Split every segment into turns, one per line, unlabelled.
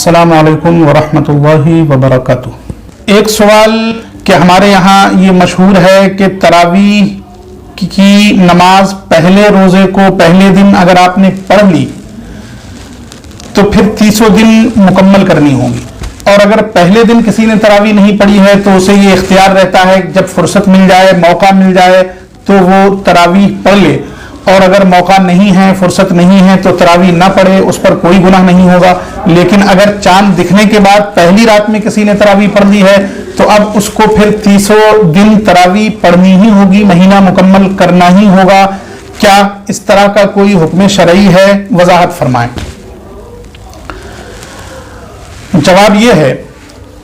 अस्सलाम वालेकुम वरहमतुल्लाहि वबरकातुह। एक सवाल कि हमारे यहाँ ये मशहूर है कि तरावीह की नमाज पहले रोजे को पहले दिन अगर आपने पढ़ ली तो फिर 30 दिन मुकम्मल करनी होगी, और अगर पहले दिन किसी ने तरावीह नहीं पढ़ी है तो उसे ये इख्तियार रहता है जब फुर्सत मिल जाए, मौका मिल जाए तो वो तरावीह पढ़ ले, और अगर मौका नहीं है, फुर्सत नहीं है तो तरावीह ना पढ़े, उस पर कोई गुनाह नहीं होगा। लेकिन अगर चांद दिखने के बाद पहली रात में किसी ने तरावीह पढ़ ली है तो अब उसको फिर 30 दिन तरावीह पढ़नी ही होगी, महीना मुकम्मल करना ही होगा। क्या इस तरह का कोई हुक्म शरई है? वजाहत फरमाएं। जवाब यह है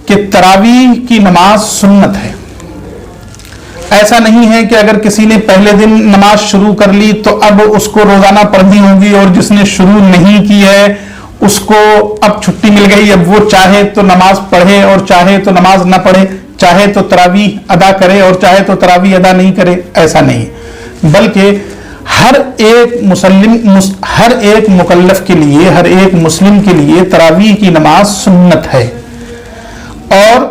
कि तरावीह की नमाज सुन्नत है। ऐसा नहीं है कि अगर किसी ने पहले दिन नमाज शुरू कर ली तो अब उसको रोजाना पढ़नी होगी, और जिसने शुरू नहीं की है उसको अब छुट्टी मिल गई, अब वो चाहे तो नमाज पढ़े और चाहे तो नमाज ना पढ़े, चाहे तो तरावीह अदा करे और चाहे तो तरावीह अदा नहीं करे। ऐसा नहीं, बल्कि हर एक मुकल्लफ के लिए, हर एक मुस्लिम के लिए तरावीह की नमाज सुन्नत है। और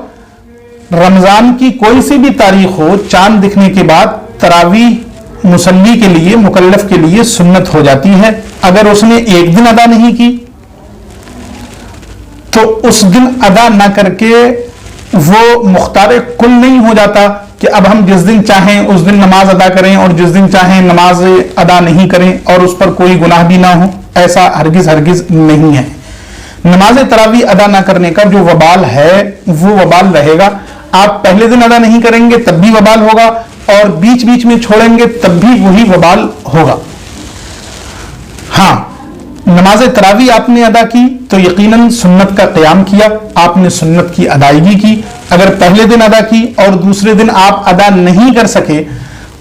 रमजान की कोई सी भी तारीख हो, चांद दिखने के बाद तरावीह मुसल्ली के लिए, मुकल्लफ के लिए सुन्नत हो जाती है। अगर उसने एक दिन अदा नहीं की तो उस दिन अदा ना करके वो मुख्तार कुल नहीं हो जाता कि अब हम जिस दिन चाहें उस दिन नमाज अदा करें और जिस दिन चाहें नमाज अदा नहीं करें और उस पर कोई गुनाह भी ना हो। ऐसा हरगिज नहीं है। नमाज तरावीह अदा ना करने का जो वबाल है वो वबाल रहेगा। आप पहले दिन अदा नहीं करेंगे तब भी वबाल होगा, और बीच बीच में छोड़ेंगे तब भी वही वबाल होगा। हाँ, नमाज तरावीह आपने अदा की तो यकीनन सुन्नत का क़याम किया, आपने सुन्नत की अदायगी की। अगर पहले दिन अदा की और दूसरे दिन आप अदा नहीं कर सके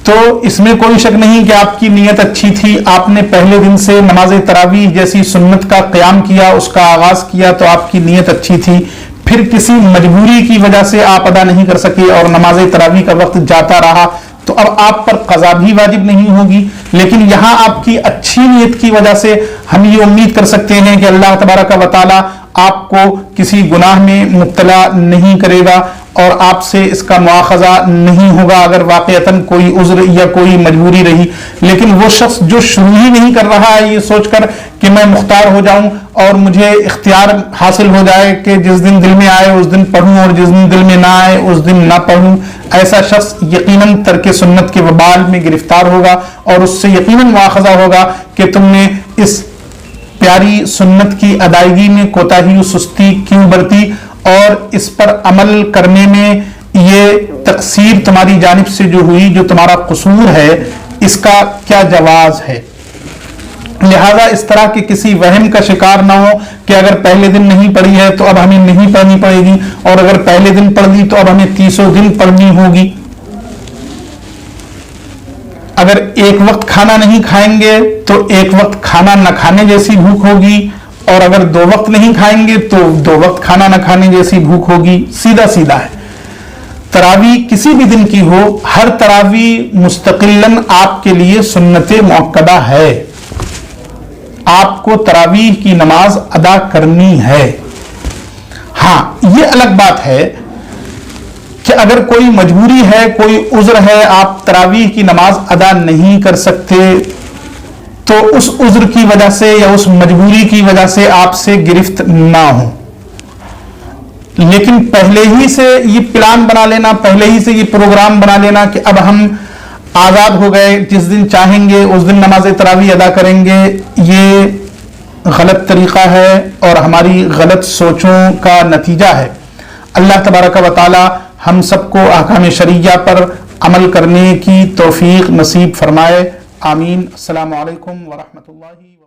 तो इसमें कोई शक नहीं कि आपकी नीयत अच्छी थी, आपने पहले दिन से नमाज तरावीह जैसी सुन्नत का क़याम किया, उसका आगाज किया तो आपकी नीयत अच्छी थी। फिर किसी मजबूरी की वजह से आप अदा नहीं कर सके और नमाज तरावीह का वक्त जाता रहा तो अब आप पर कज़ा भी वाजिब नहीं होगी। लेकिन यहां आपकी अच्छी नीयत की वजह से हम ये उम्मीद कर सकते हैं कि अल्लाह तबारक व तआला आपको किसी गुनाह में मुब्तला नहीं करेगा और आपसे इसका मुआखज़ा नहीं होगा अगर वाक़अतन कोई उज़्र या कोई मजबूरी रही। लेकिन वो शख्स जो शुरू ही नहीं कर रहा है ये सोचकर कि मैं मुख्तार हो जाऊं और मुझे इख्तियार हासिल हो जाए कि जिस दिन दिल में आए उस दिन पढ़ूं और जिस दिन दिल में ना आए उस दिन ना पढ़ूं, ऐसा शख्स यकीनन तर्क सुन्नत के वबाल में गिरफ्तार होगा और उससे यकीनन मुआखज़ा होगा कि तुमने इस प्यारी सुन्नत की अदायगी में कोताही सुस्ती क्यों बरती और इस पर अमल करने में ये तकसीर तुम्हारी जानिब से जो हुई, जो तुम्हारा कसूर है, इसका क्या जवाज है। लिहाजा इस तरह के किसी वहम का शिकार ना हो कि अगर पहले दिन नहीं पढ़ी है तो अब हमें नहीं पढ़नी पड़ेगी, और अगर पहले दिन पढ़ ली तो अब हमें 30 दिन पढ़नी होगी। अगर एक वक्त खाना नहीं खाएंगे तो एक वक्त खाना न खाने जैसी भूख होगी, और अगर 2 वक्त नहीं खाएंगे तो 2 वक्त खाना न खाने जैसी भूख होगी। सीधा सीधा है। तरावीह किसी भी दिन की हो, हर तरावीह मुस्तकिलन आपके लिए सुन्नत मुअक्कदा है। आपको तरावीह की नमाज अदा करनी है। हाँ, ये अलग बात है कि अगर कोई मजबूरी है, कोई उज़्र है, आप तरावीह की नमाज अदा नहीं कर सकते तो उस उज़्र की वजह से या उस मजबूरी की वजह से आपसे गिरफ्त ना हो। लेकिन पहले ही से ये प्लान बना लेना, पहले ही से ये प्रोग्राम बना लेना कि अब हम आजाद हो गए, जिस दिन चाहेंगे उस दिन नमाज तरावीह अदा करेंगे, ये गलत तरीका है और हमारी गलत सोचों का नतीजा है। अल्लाह तबारक व तआला हम सबको अहकाम शरीया पर अमल करने की तौफीक नसीब फरमाए। आमीन। अस्सलामु अलैकुम व रहमतुल्लाहि।